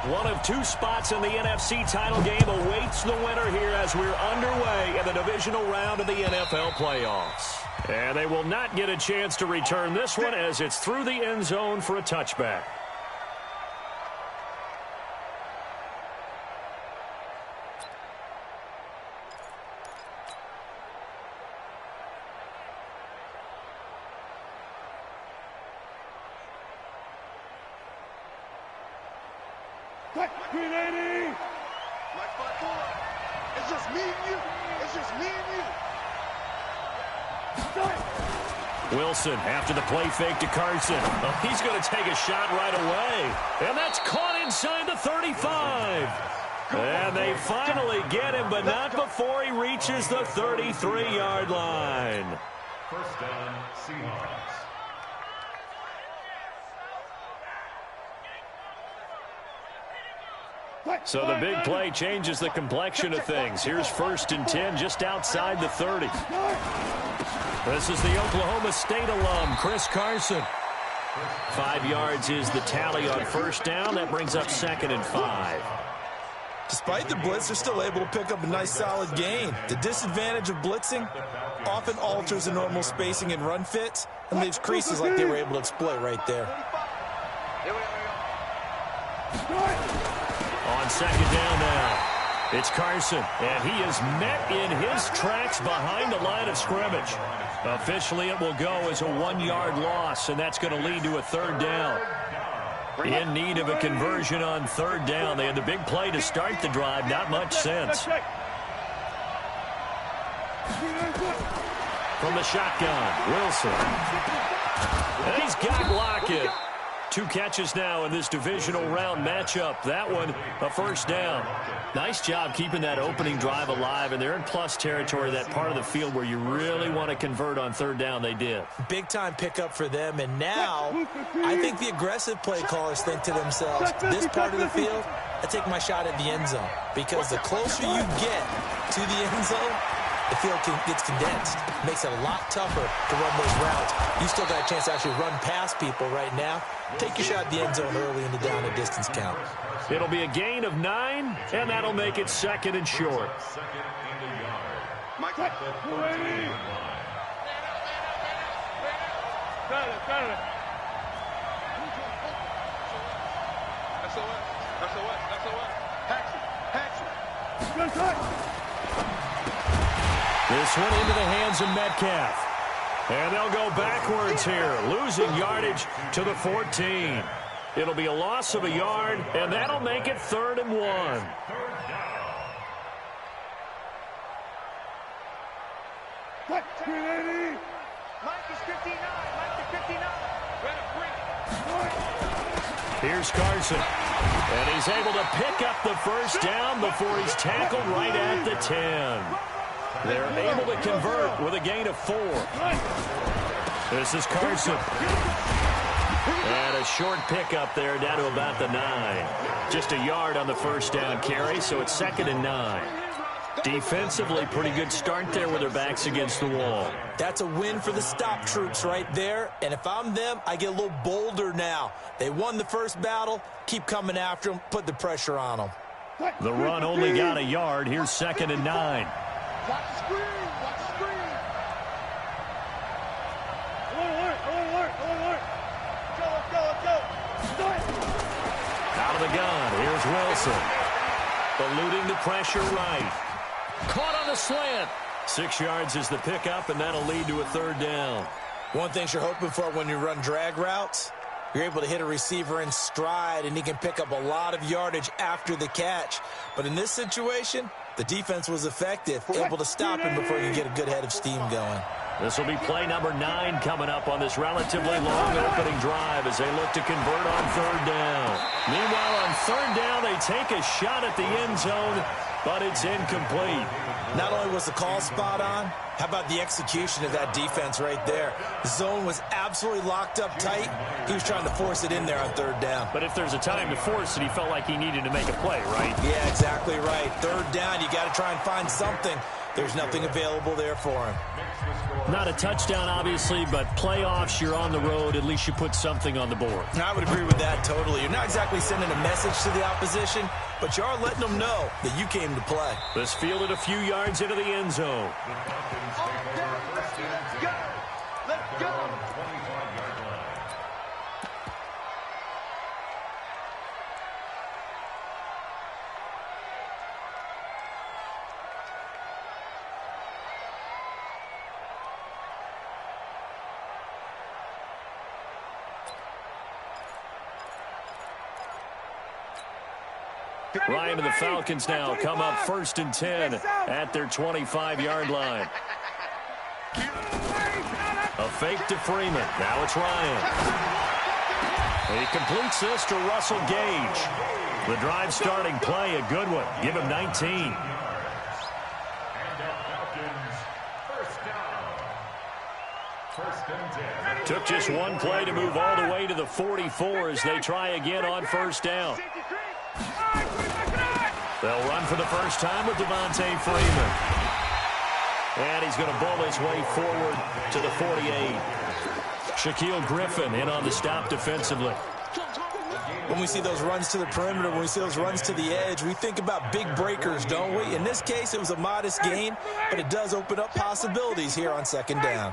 One of two spots in the NFC title game awaits the winner here as we're underway in the divisional round of the NFL playoffs. And they will not get a chance to return this one as it's through the end zone for a touchback. It's just me and you. It's just me and you. Wilson after the play fake to Carson. Oh, he's going to take a shot right away. And that's caught inside the 35. And they finally get him, but not before he reaches the 33-yard line. First down, Seahawks. So the big play changes the complexion of things. Here's 1st and 10 just outside the 30. This is the Oklahoma State alum, Chris Carson. 5 yards is the tally on first down. That brings up 2nd and 5. Despite the blitz, they're still able to pick up a nice solid gain. The disadvantage of blitzing often alters the normal spacing and run fits and leaves creases like they were able to exploit right there. On 2nd down now, it's Carson, and he is met in his tracks behind the line of scrimmage. Officially, it will go as a 1-yard loss, and that's going to lead to a 3rd down. In need of a conversion on 3rd down. They had the big play to start the drive, not much sense. From the shotgun, Wilson. And he's got Lockett. 2 catches now in this divisional round matchup. That one, a 1st down. Nice job keeping that opening drive alive, and they're in plus territory, that part of the field where you really want to convert on 3rd down. They did. Big-time pickup for them, and now I think the aggressive play callers think to themselves, this part of the field, I take my shot at the end zone, because the closer you get to the end zone, the field gets condensed. Makes it a lot tougher to run those routes. You still got a chance to actually run past people right now. Take your shot at the end zone early in the down and distance count. It'll be a gain of 9, and that'll make it 2nd and short. This one into the hands of Metcalf. And they'll go backwards here, losing yardage to the 14. It'll be a loss of a yard, and that'll make it 3rd and 1. Here's Carson. And he's able to pick up the 1st down before he's tackled right at the 10. They're able to convert with a gain of 4. This is Carson. And a short pickup there down to about the 9. Just a yard on the 1st down carry, so it's 2nd and 9. Defensively, pretty good start there with their backs against the wall. That's a win for the stop troops right there. And if I'm them, I get a little bolder now. They won the first battle. Keep coming after them. Put the pressure on them. The run only got a yard. Here's 2nd and 9. Watch the screen. Watch the screen. Out of the gun. Here's Wilson. Eluding the pressure right. Caught on the slant. 6 yards is the pickup, and that'll lead to a 3rd down. One thing you're hoping for when you run drag routes, you're able to hit a receiver in stride, and he can pick up a lot of yardage after the catch. But in this situation, the defense was effective, able to stop him before you get a good head of steam going. This will be play number 9 coming up on this relatively long opening drive as they look to convert on 3rd down. Meanwhile, on 3rd down, they take a shot at the end zone, but it's incomplete. Not only was the call spot on, how about the execution of that defense right there? The zone was absolutely locked up tight. He was trying to force it in there on 3rd down. But if there's a time to force it, he felt like he needed to make a play, right? Yeah, exactly right. 3rd down, you got to try and find something. there's nothing available there for him. Not a touchdown, obviously, but playoffs, you're on the road. At least you put something on the board. I would agree with that totally. You're not exactly sending a message to the opposition, but you are letting them know that you came to play. This fielded a few yards into the end zone. Let's go. Ryan and the Falcons now come up 1st and 10 at their 25-yard line. A fake to Freeman. Now it's Ryan. He completes this to Russell Gage. The drive starting play, a good one. Give him 19. Took just one play to move all the way to the 44 as they try again on 1st down. They'll run for the first time with Devontae Freeman. And he's going to bowl his way forward to the 48. Shaquille Griffin in on the stop defensively. When we see those runs to the perimeter, when we see those runs to the edge, we think about big breakers, don't we? In this case, it was a modest gain, but it does open up possibilities here on 2nd down.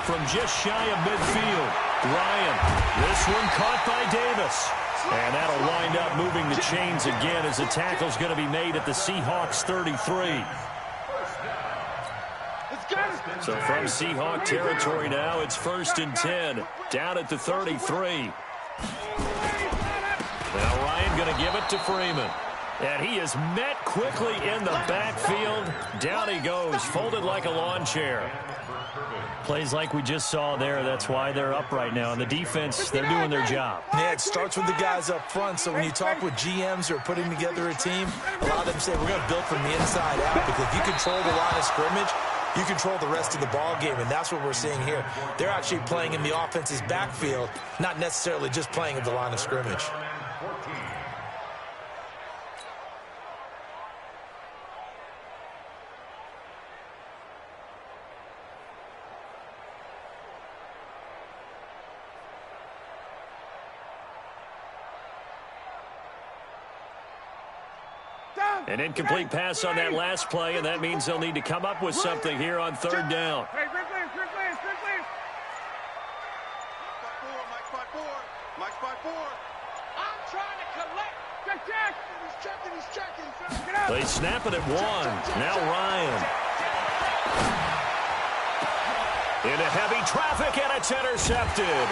From just shy of midfield, Ryan. This one caught by Davis. And that'll wind up moving the chains again as the tackle's going to be made at the Seahawks 33. So from Seahawk territory now, it's 1st and 10, down at the 33. Now Ryan going to give it to Freeman. And he is met quickly in the backfield. Down he goes, folded like a lawn chair. Plays like we just saw there. That's why they're up right now. And the defense, they're doing their job. Yeah, it starts with the guys up front. So when you talk with GMs who are putting together a team, a lot of them say we're going to build from the inside out, because if you control the line of scrimmage, you control the rest of the ball game, and that's what we're seeing here. They're actually playing in the offense's backfield, not necessarily just playing at the line of scrimmage. An incomplete pass on that last play, and that means they'll need to come up with something here on 3rd down. Hey, quick, please. Mike spot 4. I'm trying to collect. He's checking. Get out. They snap it at 1. Now Ryan. Into heavy traffic, and it's intercepted.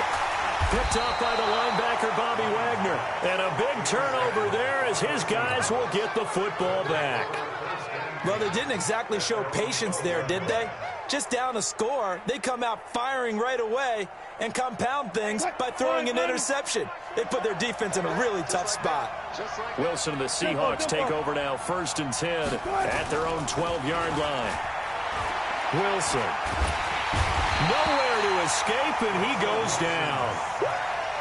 Picked off by the linebacker, Bobby Wagner. And a big turnover there as his guys will get the football back. Well, they didn't exactly show patience there, did they? Just down a score, they come out firing right away and compound things by throwing an interception. They put their defense in a really tough spot. Wilson and the Seahawks take over now, 1st and 10 at their own 12-yard line. Wilson. Nowhere to escape, and he goes down.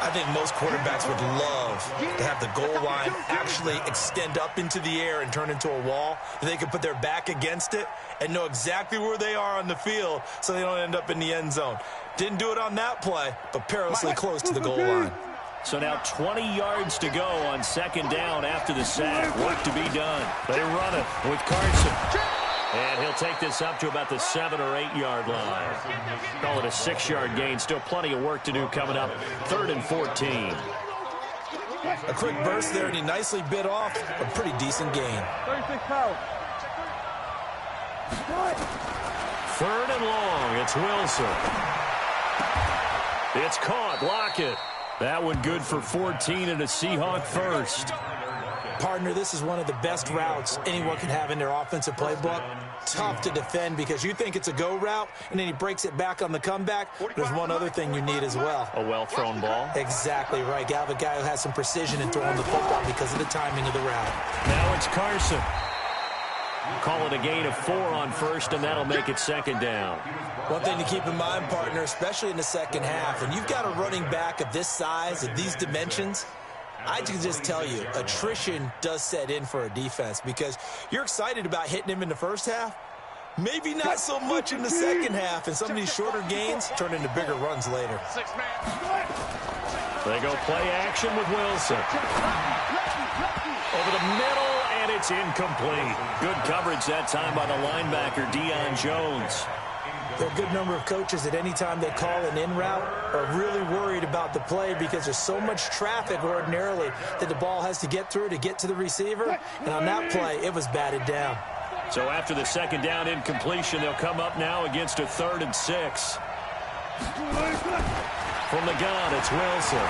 I think most quarterbacks would love to have the goal line actually extend up into the air and turn into a wall. They can put their back against it and know exactly where they are on the field so they don't end up in the end zone. Didn't do it on that play, but perilously close to the goal line. So now 20 yards to go on 2nd down after the sack. Work to be done. They run it with Carson. And he'll take this up to about the 7 or 8 yard line. Call it a 6-yard gain. Still plenty of work to do coming up. 3rd and 14. A quick burst there, and he nicely bit off a pretty decent gain. 36 pounds. 3rd and long. It's Wilson. It's caught. Lockett. That one good for 14 and a Seahawk first. Partner, this is one of the best routes anyone can have in their offensive playbook. Tough to defend because you think it's a go route, and then he breaks it back on the comeback. There's one other thing you need as well. A well-thrown ball. Exactly right. You have a guy who has some precision in throwing the football because of the timing of the route. Now it's Carson. Call it a gain of 4 on 1st, and that'll make it 2nd down. One thing to keep in mind, partner, especially in the second half, and you've got a running back of this size, of these dimensions, I can just tell you, attrition does set in for a defense because you're excited about hitting him in the first half. Maybe not so much in the second half, and some of these shorter gains turn into bigger runs later. They go play action with Wilson. Over the middle, and it's incomplete. Good coverage that time by the linebacker, Deion Jones. There are a good number of coaches at any time they call an in route are really worried about the play because there's so much traffic ordinarily that the ball has to get through to get to the receiver. And on that play, it was batted down. So after the second down incompletion, they'll come up now against a 3rd and 6. From the gun, it's Wilson.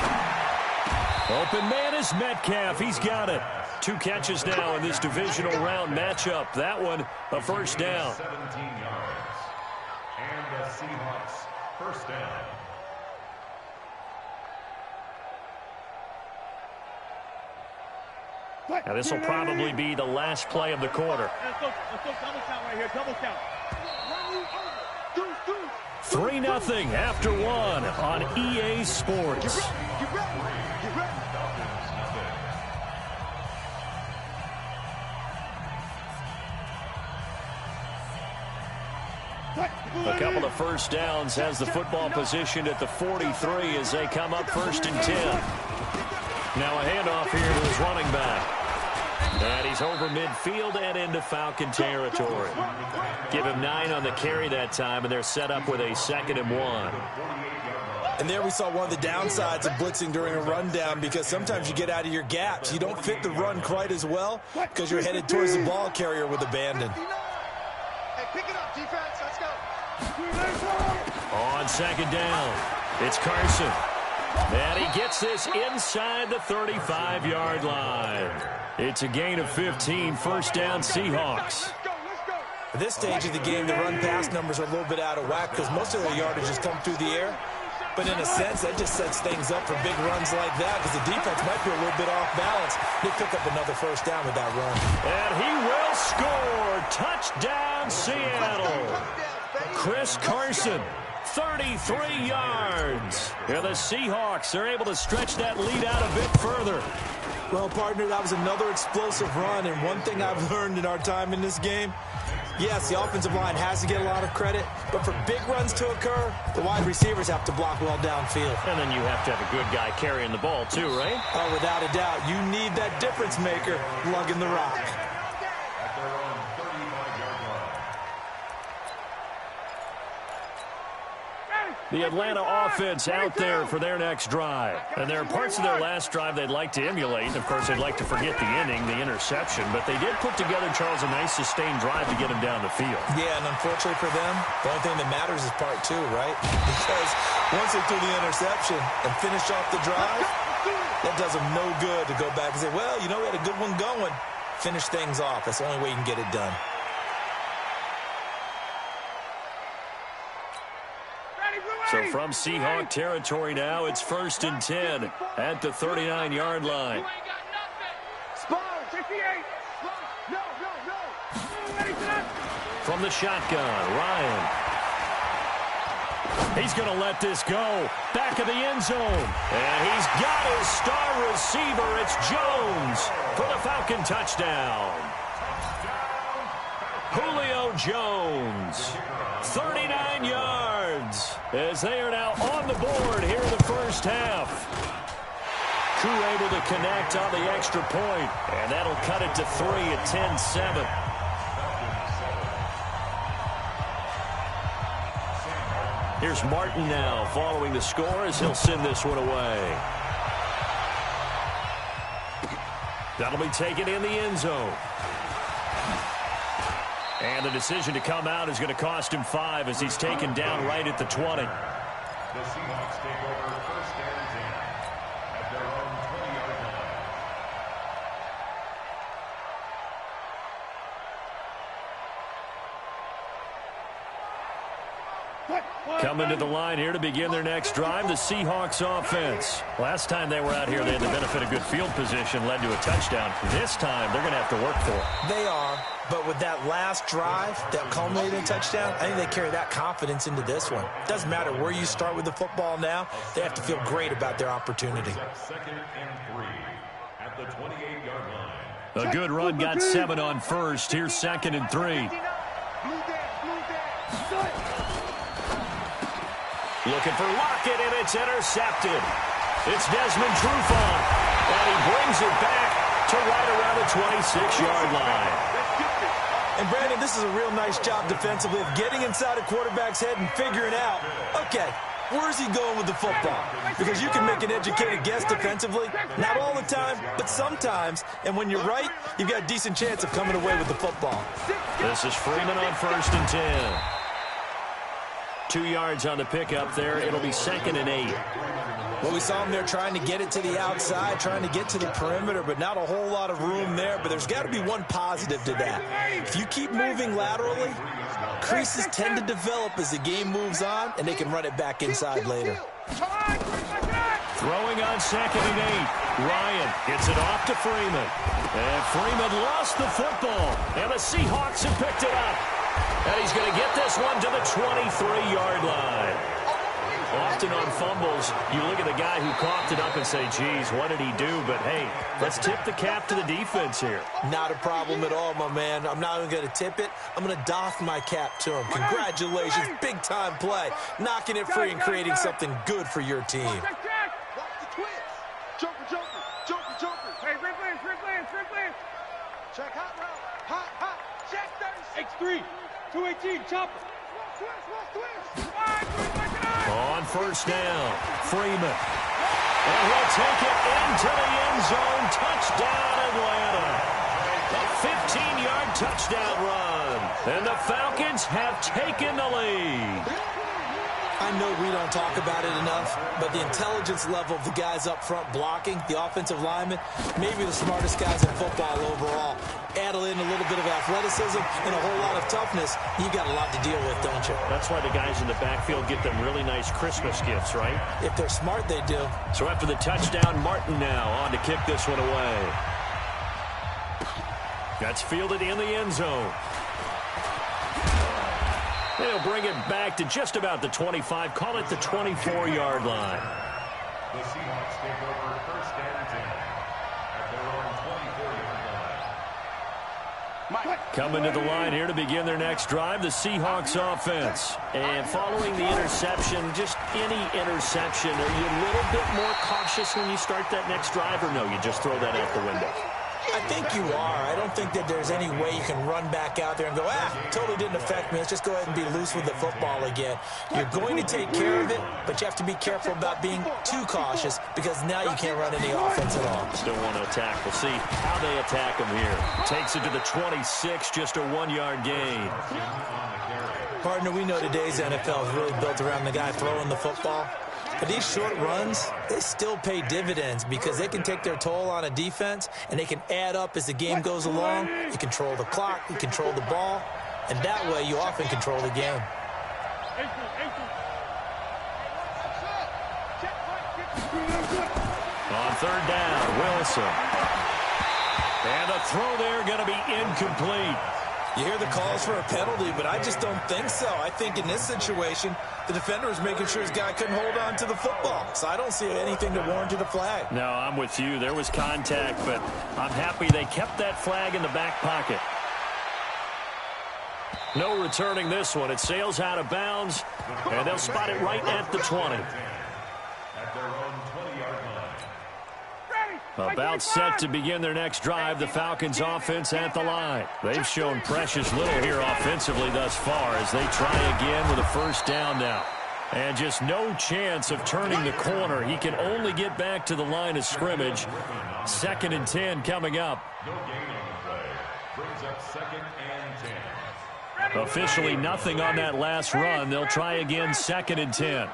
Open man is Metcalf. He's got it. 2 catches now in this divisional round matchup. That one, a first down. 17 yards. And the Seahawks, first down. Now this will probably be the last play of the quarter. Let's go double count right here. Double count. 3-0 after 1 on EA Sports. Get ready. A couple of first downs has the football positioned at the 43 as they come up 1st and 10. Now a handoff here to his running back. And he's over midfield and into Falcon territory. Give him 9 on the carry that time, and they're set up with a 2nd and 1. And there we saw one of the downsides of blitzing during a rundown because sometimes you get out of your gaps. You don't fit the run quite as well because you're headed towards the ball carrier with abandon. Hey, pick it up, defense. Let's go. On 2nd down, it's Carson. And he gets this inside the 35-yard line. It's a gain of 15, first down Seahawks. At this stage of the game, the run-pass numbers are a little bit out of whack because most of their yardage has come through the air. But in a sense, that just sets things up for big runs like that because the defense might be a little bit off balance. They pick up another first down with that run. And he will score. Touchdown, Seattle. Chris Carson, 33 yards. And the Seahawks are able to stretch that lead out a bit further. Well, partner, that was another explosive run. And one thing I've learned in our time in this game, yes, the offensive line has to get a lot of credit, but for big runs to occur, the wide receivers have to block well downfield. And then you have to have a good guy carrying the ball too, right? Oh, without a doubt. You need that difference maker lugging the rock. At their own 35-yard line. The Atlanta offense out there for their next drive. And there are parts of their last drive they'd like to emulate. Of course, they'd like to forget the inning, the interception. But they did put together, Charles, a nice sustained drive to get him down the field. Yeah, and unfortunately for them, the only thing that matters is part 2, right? Because once they threw the interception and finished off the drive, that does them no good to go back and say, well, you know, we had a good one going. Finish things off. That's the only way you can get it done. So from Seahawk territory now, it's 1st and 10 at the 39-yard line. From the shotgun, Ryan. He's going to let this go. Back of the end zone. And he's got his star receiver. It's Jones for the Falcon touchdown. Julio Jones, 39 yards, as they are now on the board here in the first half. Crew able to connect on the extra point, and that'll cut it to 3 at 10-7. Here's Martin now following the score as he'll send this one away. That'll be taken in the end zone. And the decision to come out is going to cost him 5 as he's taken down right at the 20. The Seahawks take over 1st and 10 at their own 20-yard line. Coming to the line here to begin their next drive, the Seahawks offense. Last time they were out here, they had the benefit of good field position, led to a touchdown. This time, they're going to have to work for it. They are, but with that last drive that culminated in a touchdown, I think they carry that confidence into this one. Doesn't matter where you start with the football now, they have to feel great about their opportunity. Second and 3 at the 28-yard line. A good run got 7 on first. Here's 2nd and 3. Looking for Lockett, and it's intercepted. It's Desmond Trufant, and he brings it back to right around the 26-yard line. And, Brandon, this is a real nice job defensively of getting inside a quarterback's head and figuring out, okay, where's he going with the football? Because you can make an educated guess defensively. Not all the time, but sometimes. And when you're right, you've got a decent chance of coming away with the football. This is Freeman on 1st and 10. 2 yards on the pickup there. It'll be 2nd and 8. Well, we saw him there trying to get it to the outside, trying to get to the perimeter, but not a whole lot of room there. But there's got to be one positive to that. If you keep moving laterally, creases tend to develop as the game moves on, and they can run it back inside later. Throwing on 2nd and 8. Ryan gets it off to Freeman. And Freeman lost the football. And the Seahawks have picked it up. And he's going to get this one to the 23-yard line. Often on fumbles, you look at the guy who coughed it up and say, geez, what did he do? But, hey, let's tip the cap to the defense here. Not a problem at all, my man. I'm not even going to tip it. I'm going to doff my cap to him. Congratulations, big-time play. Knocking it free and creating something good for your team. Watch the twist. Jumper. Hey, red lance. Check hot route. Hot. Check 36. X3. 218, chopper. Twist. On 1st down, Freeman. And he'll take it into the end zone. Touchdown, Atlanta. A 15-yard touchdown run. And the Falcons have taken the lead. I know we don't talk about it enough, but the intelligence level of the guys up front blocking, the offensive linemen, maybe the smartest guys in football overall. Add in a little bit of athleticism and a whole lot of toughness, you got a lot to deal with, don't you? That's why the guys in the backfield get them really nice Christmas gifts, right? If they're smart, they do. So after the touchdown, Martin now on to kick this one away. That's fielded in the end zone. They'll bring it back to just about the 25. Call it the 24-yard line. The Seahawks take over 1st and 10 at their own 24-yard line. Coming to the line here to begin their next drive, the Seahawks offense. And following the interception, just any interception, are you a little bit more cautious when you start that next drive, or no, you just throw that out the window? I think you are. I don't think that there's any way you can run back out there and go, totally didn't affect me. Let's just go ahead and be loose with the football again. You're going to take care of it, but you have to be careful about being too cautious because now you can't run any offense at all. Still want to attack. We'll see how they attack him here. Takes it to the 26, just a 1-yard gain. Partner, we know today's NFL is really built around the guy throwing the football. But these short runs, they still pay dividends because they can take their toll on a defense and they can add up as the game goes along. You control the clock, you control the ball, and that way you often control the game. On 3rd down, Wilson. And the throw there going to be incomplete. You hear the calls for a penalty, but I just don't think so. I think in this situation, the defender was making sure his guy couldn't hold on to the football. So I don't see anything to warrant a flag. No, I'm with you. There was contact, but I'm happy they kept that flag in the back pocket. No returning this one. It sails out of bounds, and they'll spot it right at the 20. About set to begin their next drive, the Falcons offense at the line. They've shown precious little here offensively thus far as they try again with a 1st down now. And just no chance of turning the corner. He can only get back to the line of scrimmage. 2nd and 10 coming up. No gain on the play. Brings up 2nd and 10. Officially nothing on that last run. They'll try again 2nd and 10.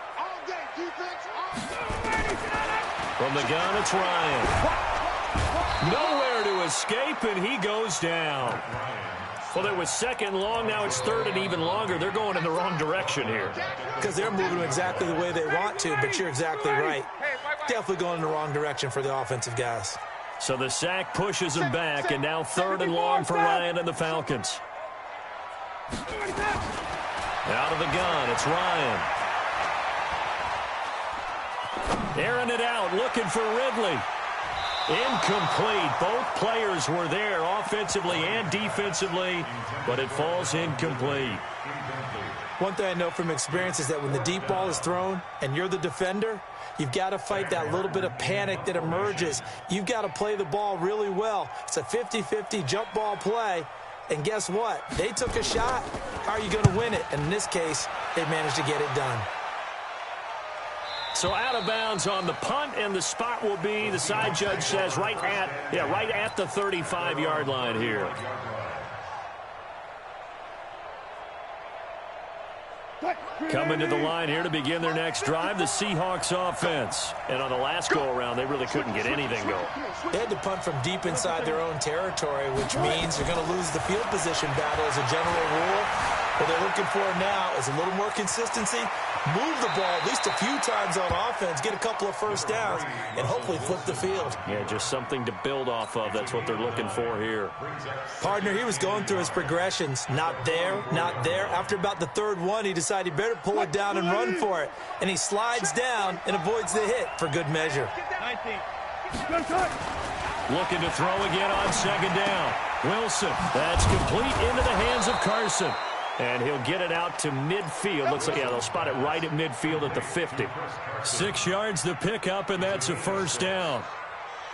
From the gun, it's Ryan. Nowhere to escape, and he goes down. Well, there was second and long. Now it's third and even longer. They're going in the wrong direction here. Because they're moving exactly the way they want to, but you're exactly right. Definitely going in the wrong direction for the offensive guys. So the sack pushes them back, and now third and long for Ryan and the Falcons. Out of the gun, it's Ryan. Airing it out, looking for Ridley. Incomplete. Both players were there offensively and defensively, but it falls incomplete. One thing I know from experience is that when the deep ball is thrown and you're the defender, you've got to fight that little bit of panic that emerges. You've got to play the ball really well. It's a 50-50 jump ball play, and guess what? They took a shot. How are you going to win it? And in this case, they managed to get it done. So out of bounds on the punt, and the spot will be, the side judge says, right at the 35-yard line here. Coming to the line here to begin their next drive, the Seahawks offense. And on the last go-around, they really couldn't get anything going. They had to punt from deep inside their own territory, which means they're going to lose the field position battle as a general rule. What they're looking for now is a little more consistency, move the ball at least a few times on offense, get a couple of first downs, and hopefully flip the field. Yeah, just something to build off of. That's what they're looking for here. Partner, he was going through his progressions. Not there, not there. After about the third one, he decided he better pull it down and run for it. And he slides down and avoids the hit for good measure. Looking to throw again on second down. Wilson, that's complete into the hands of Carson. And he'll get it out to midfield. Looks like, yeah, they'll spot it right at midfield at the 50. 6 yards the pickup, and that's a first down.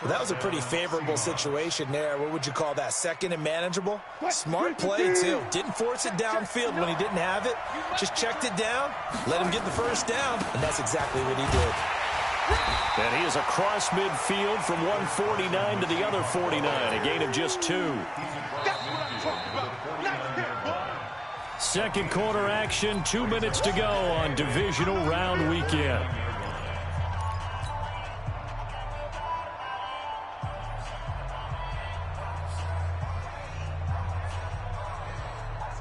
Well, that was a pretty favorable situation there. What would you call that? Second and manageable? Smart play, too. Didn't force it downfield when he didn't have it. Just checked it down, let him get the first down, and that's exactly what he did. And he is across midfield from 149 to the other 49, a gain of just 2. That's what I'm talking about. Second quarter action, 2 minutes to go on divisional round weekend.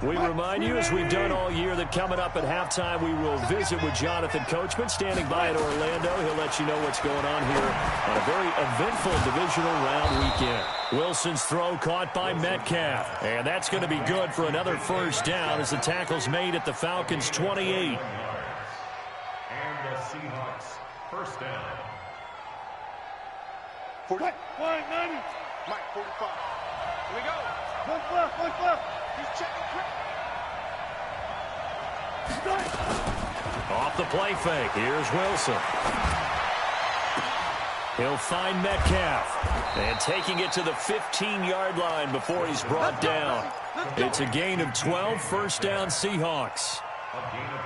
We remind you, as we've done all year, that coming up at halftime, we will visit with Jonathan Coachman, standing by in Orlando. He'll let you know what's going on here on a very eventful divisional round weekend. Wilson's throw caught by Metcalf. And that's going to be good for another first down as the tackle's made at the Falcons' 28. And the Seahawks first down. 45. Mike, 45. Here we go. One left. He's checking quick. Off the play fake. Here's Wilson. He'll find Metcalf. And taking it to the 15-yard line before he's brought down. It's a gain of 12, first down Seahawks.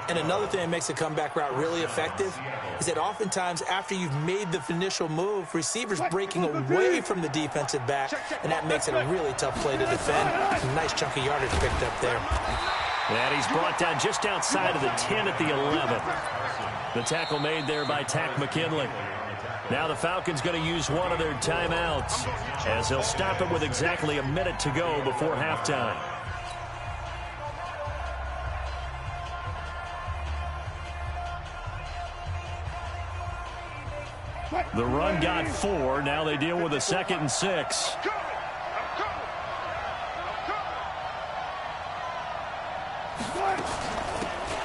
And another thing that makes a comeback route really effective is that oftentimes after you've made the initial move, receivers breaking away from the defensive back, and that makes it a really tough play to defend. A nice chunk of yardage picked up there. And he's brought down just outside of the 10 at the 11. The tackle made there by Tack McKinley. Now the Falcons going to use one of their timeouts as they'll stop it with exactly a minute to go before halftime. The run got 4. Now they deal with a 2nd and 6.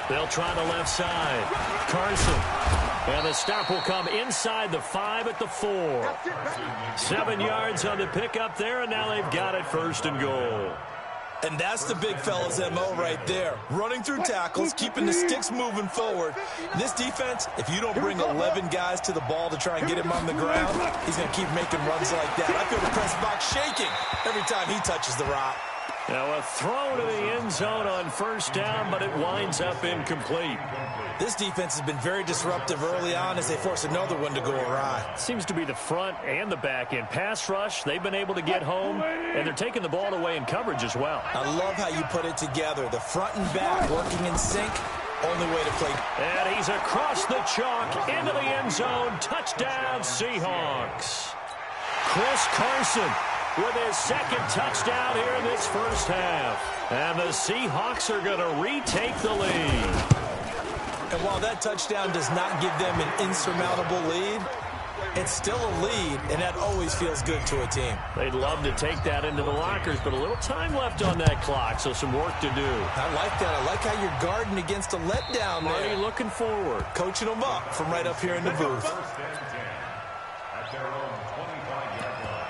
They'll try the left side. Carson. And the stop will come inside the 5 at the 4. 7 yards on the pickup there, and now they've got it first and goal. And that's the big fella's MO right there. Running through tackles, keeping the sticks moving forward. This defense, if you don't bring 11 guys to the ball to try and get him on the ground, he's going to keep making runs like that. I feel the press box shaking every time he touches the rock. Now a throw to the end zone on first down, but it winds up incomplete. This defense has been very disruptive early on as they force another one to go awry. Seems to be the front and the back end. Pass rush, they've been able to get home, and they're taking the ball away in coverage as well. I love how you put it together. The front and back working in sync, only way to play. And he's across the chalk into the end zone. Touchdown, Seahawks. Chris Carson with his second touchdown here in this first half. And the Seahawks are going to retake the lead. And while that touchdown does not give them an insurmountable lead, it's still a lead, and that always feels good to a team. They'd love to take that into the lockers, but a little time left on that clock, so some work to do. I like that. I like how you're guarding against a letdown there. Marty looking forward. Coaching them up from right up here in the booth. First and 10 at their own 25-yard line.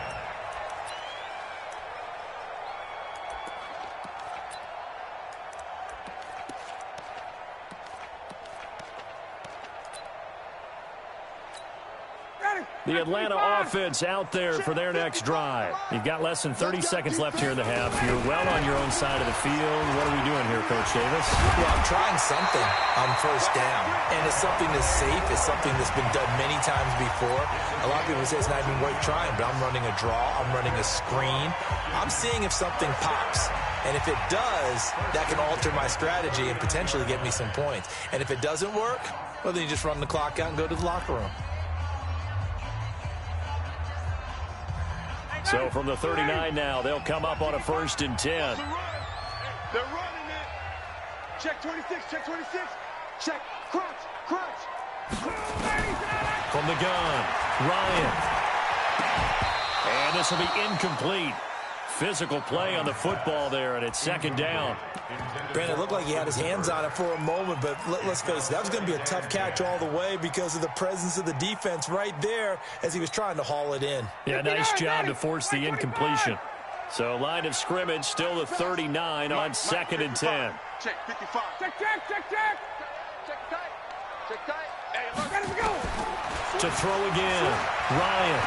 The Atlanta offense out there for their next drive. You've got less than 30 seconds left here in the half. You're well on your own side of the field. What are we doing here, Coach Davis? Well, I'm trying something on first down, and it's something that's safe. It's something that's been done many times before. A lot of people say it's not even worth trying, but I'm running a draw. I'm running a screen. I'm seeing if something pops. And if it does, that can alter my strategy and potentially get me some points. And if it doesn't work, well, then you just run the clock out and go to the locker room. So from the 39 now, they'll come up on a 1st and 10. They're running it. Check 26, check 26. Check, crunch. From the gun, Ryan. And this will be incomplete. Physical play on the football there, and it's 2nd down. Brandon, it looked like he had his hands on it for a moment, but let's face it, that was going to be a tough catch all the way because of the presence of the defense right there as he was trying to haul it in. Yeah, nice job to force the incompletion. So line of scrimmage still the 39 on 2nd and 10. Check 55. Check. Check tight. Hey, look, let's go. To throw again, Ryan.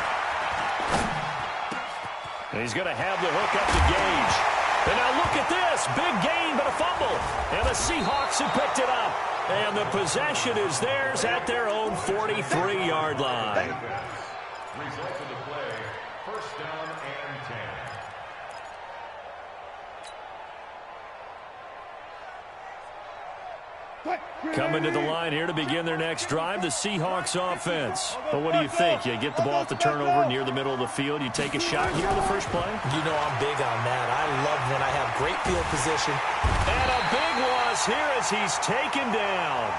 And he's going to have the hook up to Gage. And now look at this. Big gain, but a fumble. And the Seahawks have picked it up. And the possession is theirs at their own 43-yard line. Result of the play, first down and 10. Coming to the line here to begin their next drive, the Seahawks offense. But what do you think? You get the ball off the turnover near the middle of the field. You take a shot here in the first play? You know I'm big on that. I love when I have great field position. And a big loss here as he's taken down.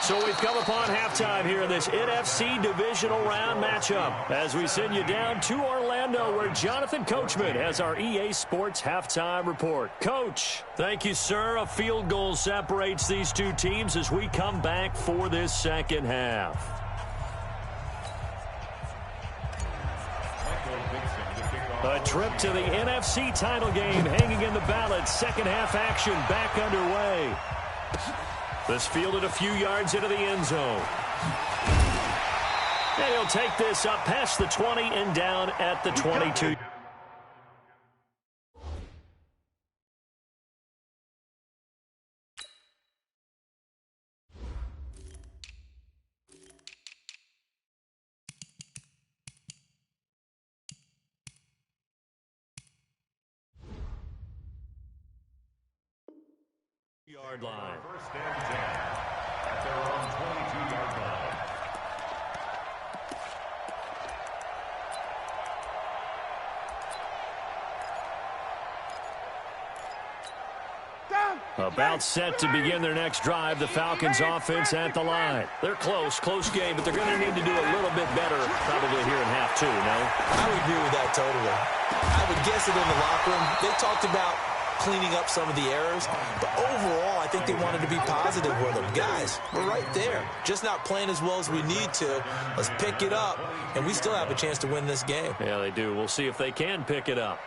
So we've come upon halftime here in this NFC divisional round matchup as we send you down to Orlando where Jonathan Coachman has our EA Sports halftime report. Coach, thank you, sir. A field goal separates these two teams as we come back for this second half. A trip to the NFC title game hanging in the balance. Second half action back underway. This fielded a few yards into the end zone. And he'll take this up past the 20 and down at the 22. Yard line. First and 10 at their own 22-yard line. About set to begin their next drive. The Falcons offense at the line. They're close game, but they're going to need to do a little bit better probably here in half 2, no? I would agree with that totally. I would guess it in the locker room. They talked about cleaning up some of the errors, but overall I think they wanted to be positive with them. Guys, we're right there, just not playing as well as we need to. Let's pick it up, and we still have a chance to win this game. Yeah, they do. We'll see if they can pick it up.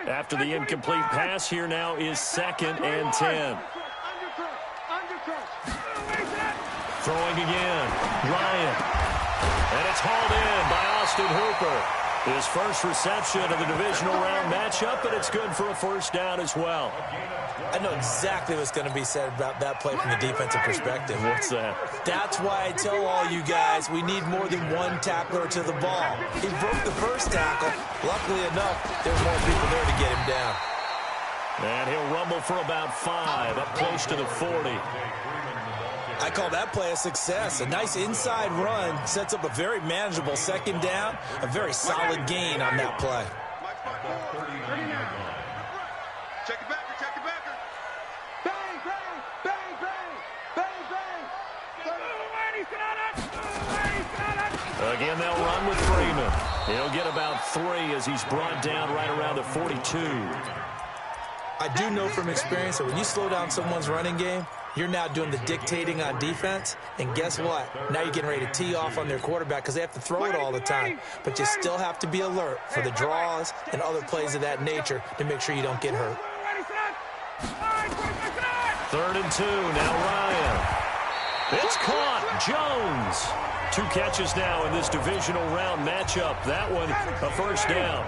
After the incomplete pass, here now is 2nd and 10. Throwing again, Ryan. And it's hauled in by Austin Hooper. His first reception of the divisional round matchup, and it's good for a first down as well. I know exactly what's going to be said about that play from the defensive perspective. What's that? That's why I tell all you guys we need more than one tackler to the ball. He broke the first tackle. Luckily enough, there's more people there to get him down. And he'll rumble for about 5, up close to the 40. I call that play a success. A nice inside run sets up a very manageable second down, a very solid gain on that play. Check it backer, check it backer. Bang, bang, bang, bang, bang, bang. Again, they'll run with Freeman. He'll get about 3 as he's brought down right around the 42. I do know from experience that when you slow down someone's running game, you're now doing the dictating on defense, and guess what? Now you're getting ready to tee off on their quarterback because they have to throw it all the time. But you still have to be alert for the draws and other plays of that nature to make sure you don't get hurt. 3rd and 2, now Ryan. It's caught, Jones. 2 catches now in this divisional round matchup. That one, a first down.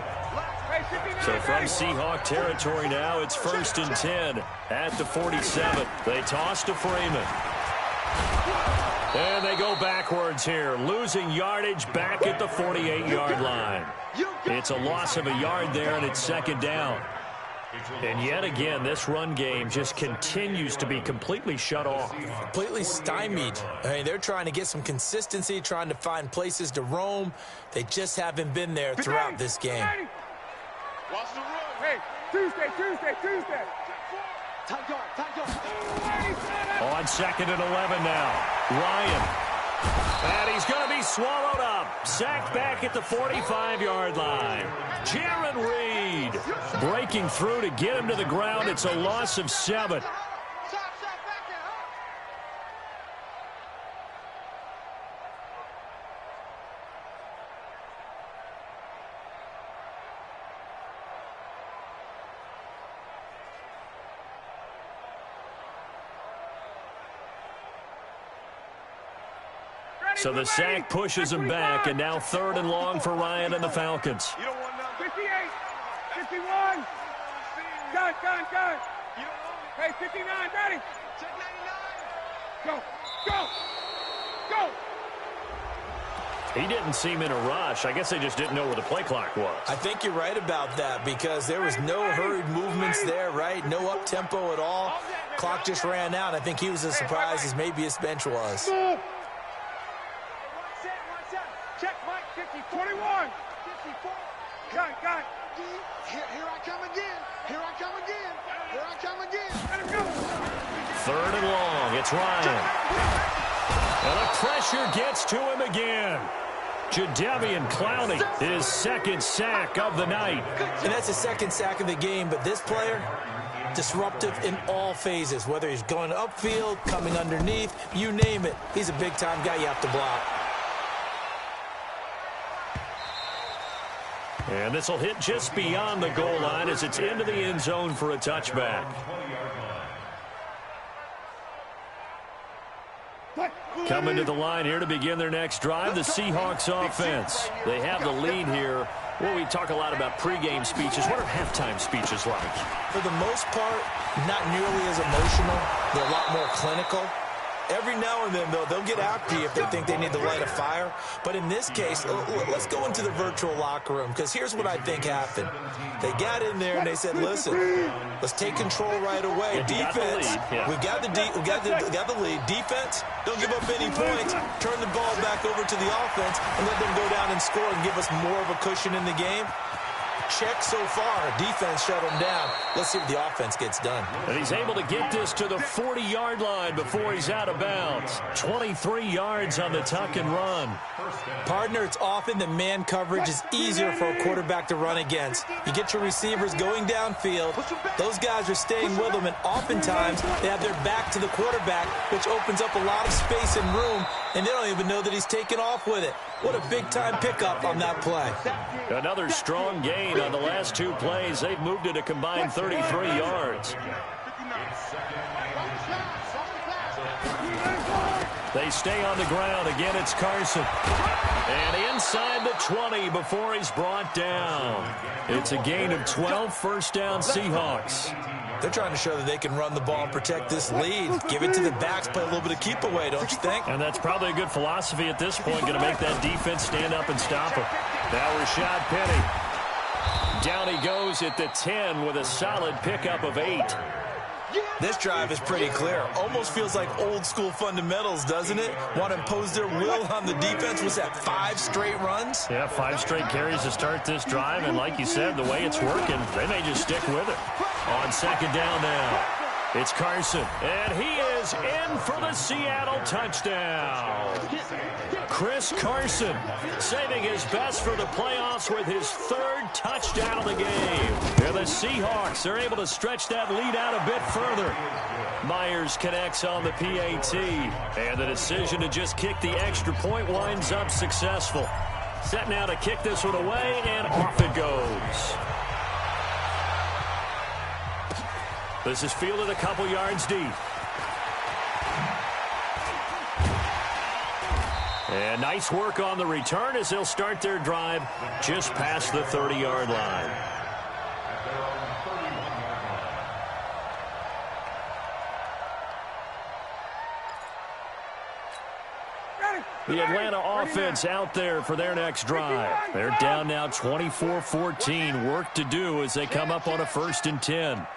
So from Seahawk territory now, it's 1st and 10 at the 47. They toss to Freeman. And they go backwards here, losing yardage back at the 48-yard line. It's a loss of a yard there, and it's 2nd down. And yet again, this run game just continues to be completely shut off. Completely stymied. I mean, they're trying to get some consistency, trying to find places to roam. They just haven't been there throughout this game. Watch the run. Hey, Tuesday. Tight guard. On 2nd and 11 now, Ryan. And he's going to be swallowed up. Sacked back at the 45-yard line. Jaron Reed breaking through to get him to the ground. It's a loss of 7. So the sack pushes him back, and now 3rd and long for Ryan and the Falcons. 58, 51, gun. Hey, 59, ready. Check 99. Go. He didn't seem in a rush. I guess they just didn't know where the play clock was. I think you're right about that because there was no hurried movements there, right? No up-tempo at all. Clock just ran out. I think he was as surprised as maybe his bench was. Check, Mike, 50, 21, 54. Gun. Here I come again. Let him go. 3rd and long. It's Ryan. And the pressure gets to him again. Jadeveon Clowney, his 2nd sack of the night. And that's his 2nd sack of the game, but this player, disruptive in all phases, whether he's going upfield, coming underneath, you name it. He's a big-time guy you have to block. And this will hit just beyond the goal line as it's into the end zone for a touchback. Coming to the line here to begin their next drive, the Seahawks offense. They have the lead here. Well, we talk a lot about pregame speeches. What are halftime speeches like? For the most part, not nearly as emotional. They're a lot more clinical. Every now and then, though, they'll get after you if they think they need to light a fire. But in this case, let's go into the virtual locker room, because here's what I think happened. They got in there and they said, listen, let's take control right away. Defense, we got the lead. Defense, don't give up any points. Turn the ball back over to the offense and let them go down and score and give us more of a cushion in the game. Check so far. Defense shut him down. Let's see if the offense gets done. And he's able to get this to the 40-yard line before he's out of bounds. 23 yards on the tuck and run. Partner, it's often that man coverage is easier for a quarterback to run against. You get your receivers going downfield. Those guys are staying with them, and oftentimes they have their back to the quarterback, which opens up a lot of space and room, and they don't even know that he's taken off with it. What a big-time pickup on that play. Another strong gain on the last 2 plays. They've moved it a combined 33 yards. They stay on the ground. Again, it's Carson. And inside the 20 before he's brought down. It's a gain of 12, first down Seahawks. They're trying to show that they can run the ball and protect this lead. Give it to the backs, play a little bit of keep away, don't you think? And that's probably a good philosophy at this point, going to make that defense stand up and stop him. Now Rashad Penny. Down he goes at the 10 with a solid pickup of 8. This drive is pretty clear. Almost feels like old school fundamentals, doesn't it? Want to impose their will on the defense. Was that 5 straight runs? Yeah, 5 straight carries to start this drive. And like you said, the way it's working, they may just stick with it. On second down now, it's Carson. And he is in for the Seattle touchdown. Chris Carson saving his best for the playoffs with his 3rd touchdown of the game. And the Seahawks are able to stretch that lead out a bit further. Myers connects on the PAT. And the decision to just kick the extra point winds up successful. Set now to kick this one away, and off it goes. This is fielded a couple yards deep. And nice work on the return as they'll start their drive just past the 30-yard line. The Atlanta offense out there for their next drive. They're down now 24-14. Work to do as they come up on a 1st and 10.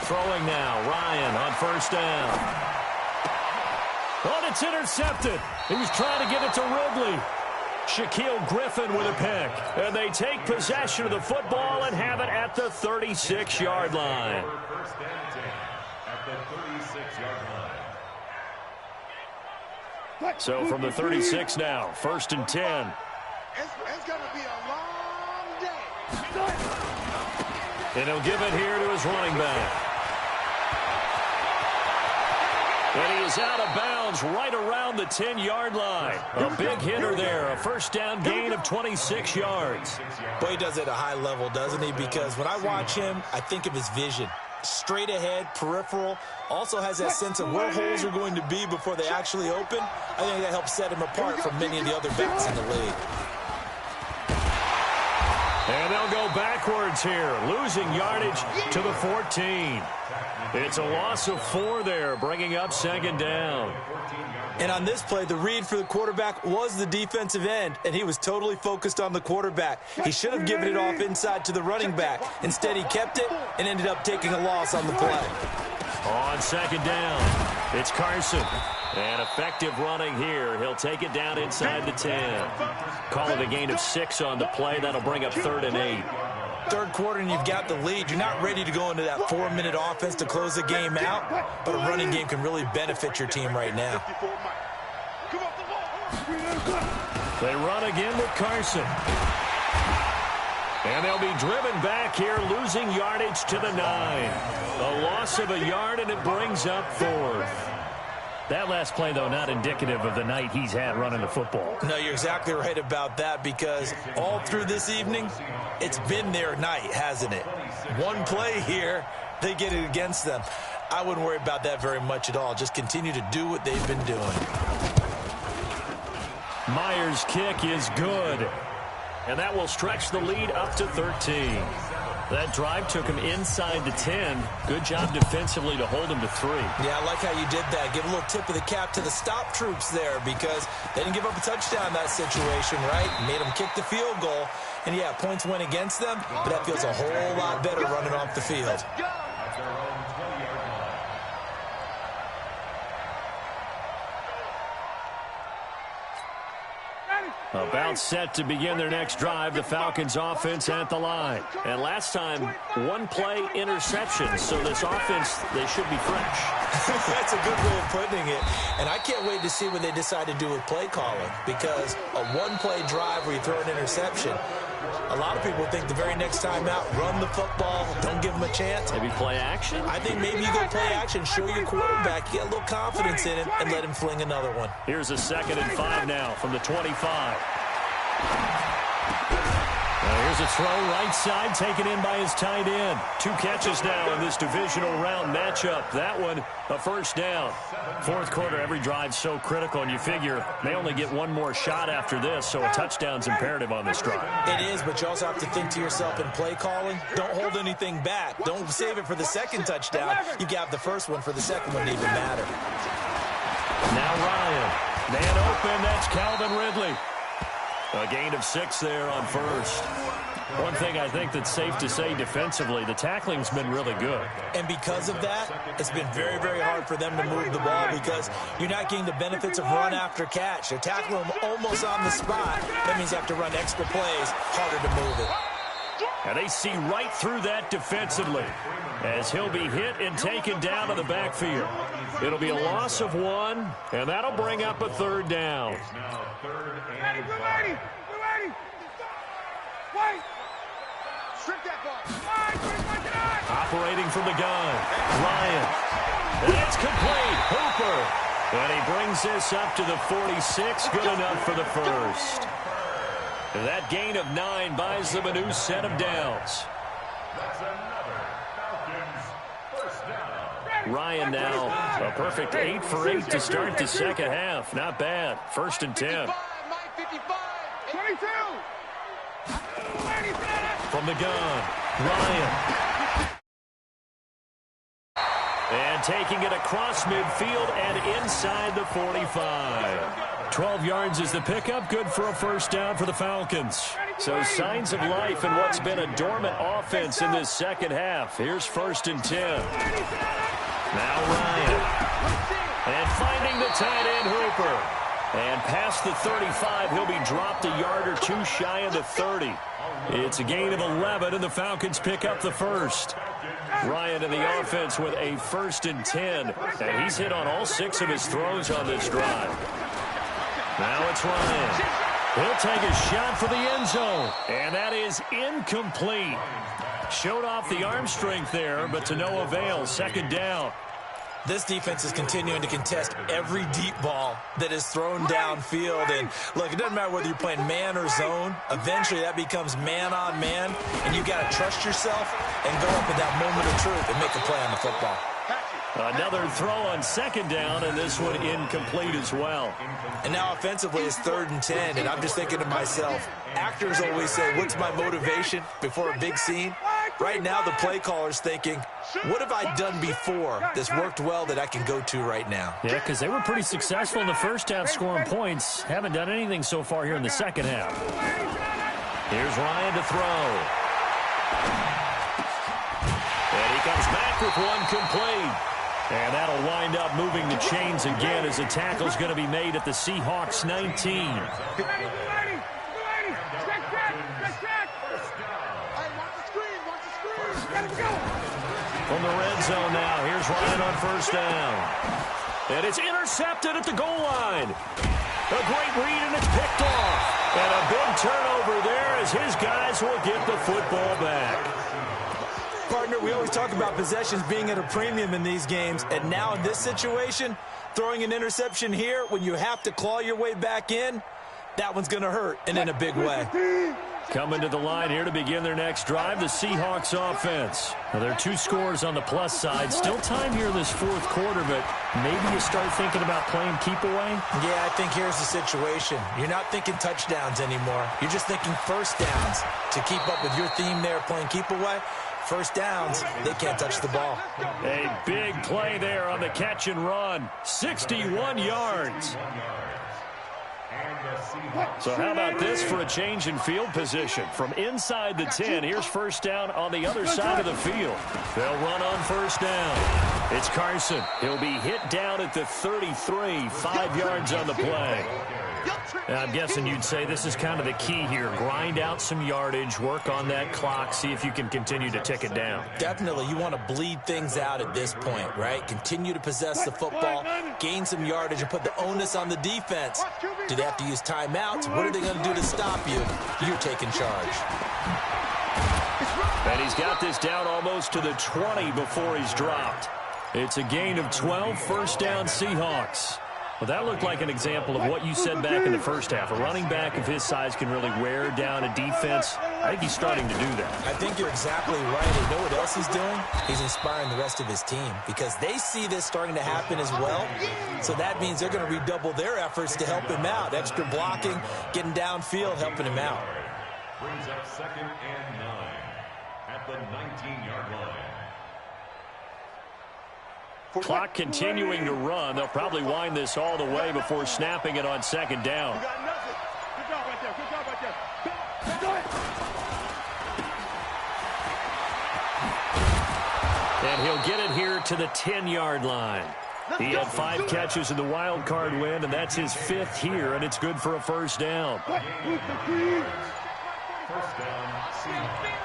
Throwing now, Ryan on first down. Oh, it's intercepted. He was trying to get it to Ridley. Shaquille Griffin with a pick. And they take possession of the football and have it at the 36-yard line. First and 10 at the 36-yard line. So from the 36 now, 1st and 10. It's going to be a long day. And he'll give it here to his running back. And he is out of bounds right around the 10-yard line. A big hitter there, a first down gain of 26 yards. Boy, he does it at a high level, doesn't he? Because when I watch him, I think of his vision. Straight ahead, peripheral, also has that sense of where holes are going to be before they actually open. I think that helps set him apart from many of the other backs in the league. And they'll go backwards here, losing yardage to the 14. It's a loss of 4 there, bringing up second down. And on this play, the read for the quarterback was the defensive end, and he was totally focused on the quarterback. He should have given it off inside to the running back. Instead, he kept it and ended up taking a loss on the play. On second down, it's Carson. And effective running here. He'll take it down inside the 10. Call it a gain of 6 on the play. That'll bring up 3rd and 8. Third quarter and you've got the lead. You're not ready to go into that 4-minute offense to close the game out, but a running game can really benefit your team right now. They run again with Carson. And they'll be driven back here, losing yardage to the 9. A loss of a yard, and it brings up 4th. That last play, though, not indicative of the night he's had running the football. No, you're exactly right about that, because all through this evening, it's been their night, hasn't it? One play here, they get it against them. I wouldn't worry about that very much at all. Just continue to do what they've been doing. Myers' kick is good. And that will stretch the lead up to 13. That drive took him inside the 10. Good job defensively to hold him to 3. Yeah, I like how you did that. Give a little tip of the cap to the stop troops there, because they didn't give up a touchdown in that situation, right? Made them kick the field goal. And, yeah, points went against them, but that feels a whole lot better running off the field. About set to begin their next drive, the Falcons offense at the line. And last time, 1 play interception, so this offense, they should be fresh. That's a good way of putting it. And I can't wait to see what they decide to do with play calling, because a 1-play drive where you throw an interception, a lot of people think the very next time out, run the football, don't give them a chance. Maybe play action? I think maybe you go play action, show your quarterback, get a little confidence in him, and let him fling another one. Here's a 2nd and 5 now from the 25. Here's a throw right side taken in by his tight end. 2 catches now in this divisional round matchup. That one a first down. Fourth quarter, every drive so critical, and you figure they only get one more shot after this, so a touchdown's imperative on this drive. It is, but you also have to think to yourself in play calling, don't hold anything back. Don't save it for the second touchdown. You got the first one for the second one to even matter. Now Ryan. Man open, that's Calvin Ridley. A gain of 6 there on first. One thing I think that's safe to say defensively, the tackling's been really good. And because of that, it's been very, very hard for them to move the ball because you're not getting the benefits of run after catch. They're tackling them almost on the spot. That means you have to run extra plays, harder to move it. And they see right through that defensively as he'll be hit and taken down to the backfield. It'll be a loss of 1, and that'll bring up a third down. Operating from the gun, Ryan. And it's complete. Hooper. And he brings this up to the 46. Good enough for the first. That gain of 9 buys them a new set of downs. Ryan now a perfect 8 for 8 to start the second half. Not bad. First and 10. From the gun, Ryan. And taking it across midfield and inside the 45. 12 yards is the pickup. Good for a first down for the Falcons. So signs of life in what's been a dormant offense in this second half. Here's first and 10. Now Ryan. And finding the tight end, Hooper. And past the 35, he'll be dropped a yard or 2 shy of the 30. It's a gain of 11, and the Falcons pick up the first. Ryan in the offense with a first and 10. And he's hit on all 6 of his throws on this drive. Now it's Ryan. He'll take a shot for the end zone. And that is incomplete. Showed off the arm strength there, but to no avail. Second down. This defense is continuing to contest every deep ball that is thrown downfield. And, look, it doesn't matter whether you're playing man or zone. Eventually, that becomes man-on-man, and you've got to trust yourself and go up at that moment of truth and make a play on the football. Another throw on second down, and this one incomplete as well. And now offensively it's 3rd and 10, and I'm just thinking to myself, actors always say, what's my motivation before a big scene? Right now the play caller's thinking, what have I done before that's worked well that I can go to right now? Yeah, because they were pretty successful in the first half scoring points. Haven't done anything so far here in the second half. Here's Ryan to throw. And he comes back with one complete. And that'll wind up moving the chains again as a tackle's going to be made at the Seahawks 19. From the red zone now, here's Ryan on first down. And it's intercepted at the goal line. A great read, and it's picked off. And a big turnover there as his guys will get the football back. Partner, we always talk about possessions being at a premium in these games, and now in this situation, throwing an interception here when you have to claw your way back in, that one's going to hurt, and in a big way. Coming to the line here to begin their next drive, the Seahawks offense. Now, there are 2 scores on the plus side. Still time here in this fourth quarter, but maybe you start thinking about playing keep away? Yeah, I think here's the situation. You're not thinking touchdowns anymore. You're just thinking first downs. To keep up with your theme there, playing keep away, first downs, they can't touch the ball. A big play there on the catch and run. 61 yards. So how about this for a change in field position? From inside the 10, here's first down on the other side of the field. They'll run on first down. It's Carson. He'll be hit down at the 33, 5 yards on the play. I'm guessing you'd say this is kind of the key here. Grind out some yardage, work on that clock, see if you can continue to tick it down. Definitely. You want to bleed things out at this point, right? Continue to possess the football, gain some yardage, and put the onus on the defense. Do they have to use timeouts? What are they going to do to stop you? You're taking charge. And he's got this down almost to the 20 before he's dropped. It's a gain of 12, first down Seahawks. Well, that looked like an example of what you said back in the first half. A running back of his size can really wear down a defense. I think he's starting to do that. I think you're exactly right. And you know what else he's doing? He's inspiring the rest of his team because they see this starting to happen as well. So that means they're going to redouble their efforts to help him out. Extra blocking, getting downfield, helping him out. Brings up 2nd and 9 at the 19-yard line. Clock continuing to run. They'll probably wind this all the way before snapping it on 2nd down. You got nothing. Good job right there. Good job right there. Go ahead. And he'll get it here to the 10-yard line. He had 5 catches in the wild card win, and that's his 5th here, and it's good for a first down. First down, Seahawks.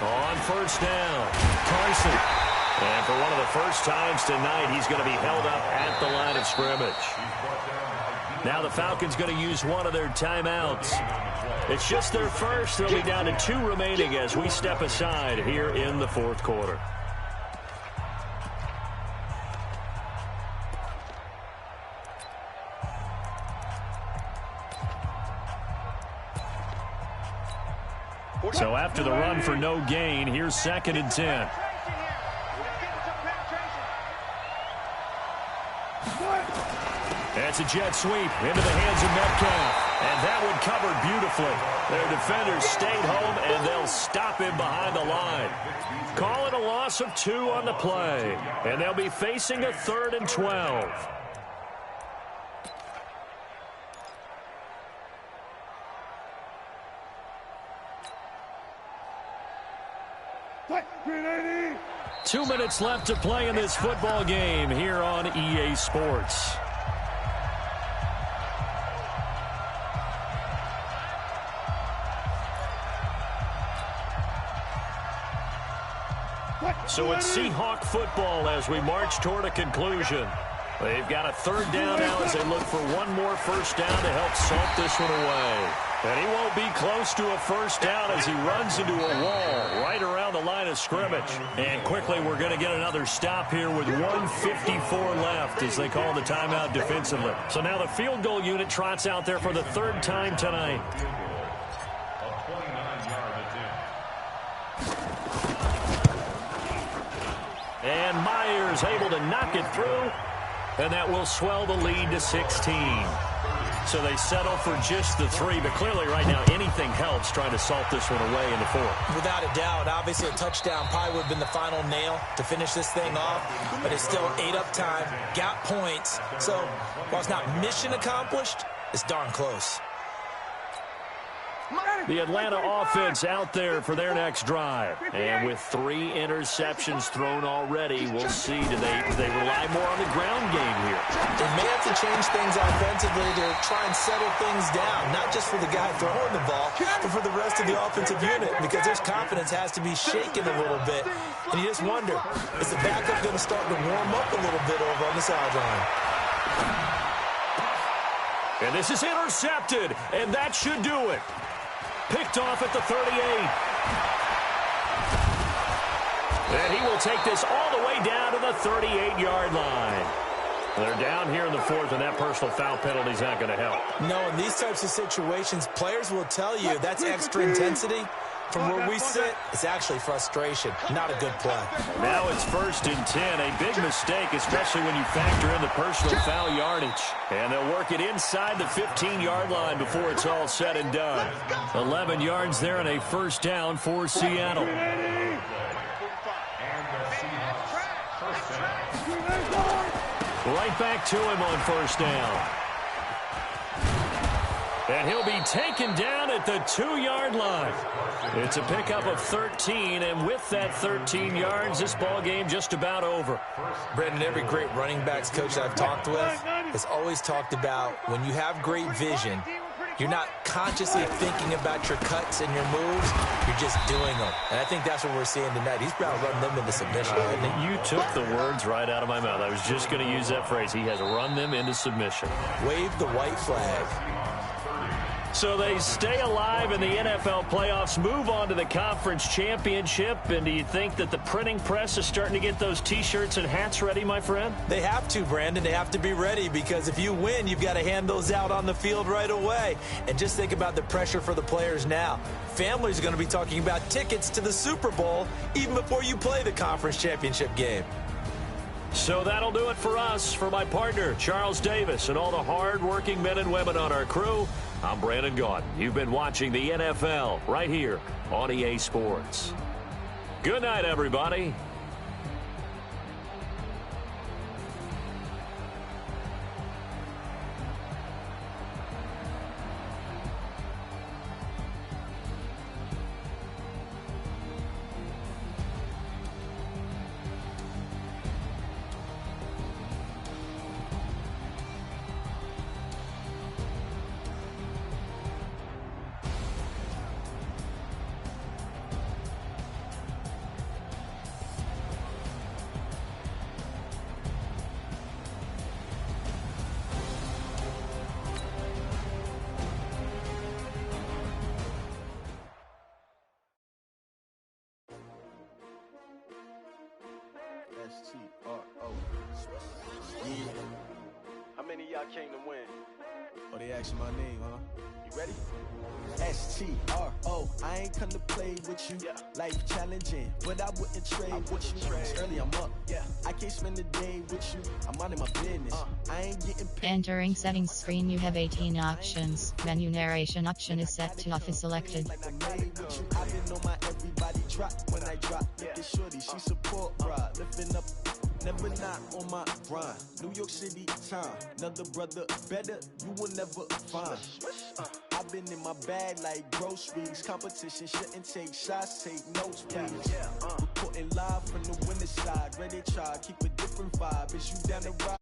On first down, Carson. And for one of the first times tonight, he's going to be held up at the line of scrimmage. Now the Falcons going to use one of their timeouts. It's just their first. They'll be down to 2 remaining as we step aside here in the 4th quarter. So after the run for no gain, here's 2nd and 10. That's a jet sweep into the hands of Metcalf. And that one covered beautifully. Their defenders stayed home, and they'll stop him behind the line. Call it a loss of 2 on the play. And they'll be facing a 3rd and 12. Grenade! 2 minutes left to play in this football game here on EA Sports. So it's Seahawk football as we march toward a conclusion. They've got a 3rd down now as they look for one more first down to help salt this one away. And he won't be close to a first down as he runs into a wall right around the line of scrimmage. And quickly we're going to get another stop here with 1:54 left as they call the timeout defensively. So now the field goal unit trots out there for the 3rd time tonight. A 29-yard attempt. And Myers able to knock it through. And that will swell the lead to 16. So they settle for just the 3, but clearly right now anything helps trying to salt this one away in the 4th. Without a doubt, obviously a touchdown probably would have been the final nail to finish this thing off, but it's still ate up time, got points. So while it's not mission accomplished, it's darn close. The Atlanta offense out there for their next drive. And with 3 interceptions thrown already, we'll see, do they rely more on the ground game here? They may have to change things offensively to try and settle things down, not just for the guy throwing the ball, but for the rest of the offensive unit, because their confidence has to be shaken a little bit. And you just wonder, is the backup going to start to warm up a little bit over on the sideline? And this is intercepted, and that should do it. Picked off at the 38. And he will take this all the way down to the 38-yard line. They're down here in the 4th, and that personal foul penalty is not going to help. No, in these types of situations, players will tell you that's extra intensity. From where we sit, it's actually frustration, not a good play. Now it's 1st and 10, a big mistake, especially when you factor in the personal foul yardage. And they'll work it inside the 15-yard line before it's all said and done. 11 yards there and a first down for Seattle. And the Seahawks first down. Right back to him on first down. And he'll be taken down at the 2-yard line. It's a pickup of 13, and with that 13 yards, this ball game just about over. Brandon, every great running backs coach I've talked with has always talked about when you have great vision, you're not consciously thinking about your cuts and your moves, you're just doing them. And I think that's what we're seeing tonight. He's about to run them into submission. You took the words right out of my mouth. I was just going to use that phrase. He has run them into submission. Wave the white flag. So they stay alive in the NFL playoffs, move on to the conference championship, and do you think that the printing press is starting to get those T-shirts and hats ready, my friend? They have to, Brandon. They have to be ready because if you win, you've got to hand those out on the field right away. And just think about the pressure for the players now. Families are going to be talking about tickets to the Super Bowl even before you play the conference championship game. So that'll do it for us. For my partner, Charles Davis, and all the hard-working men and women on our crew, I'm Brandon Gaudin. You've been watching the NFL right here on EA Sports. Good night, everybody. S-T-R-O. Yeah. How many of y'all came to win? Oh, they asking my name, huh? You ready? S-T-R-O. I ain't come to play with you. Yeah. Life challenging, but I wouldn't trade with you. It's early, I'm up. Yeah. I can't spend the day with you. I'm minding my business. I ain't getting paid. Entering settings screen, you have 18 options. Menu narration option is set to off is selected. Like I'm made with you. I've been on my everybody drop when I drop. Look at shorty, she support ride. Lifting up, never not on my grind. New York City time. Another brother better, you will never find. I've been in my bag like groceries. Competition shouldn't take shots, take notes, please. Reporting live from the winter side. Ready to try, keep a different vibe. Is you down the ride?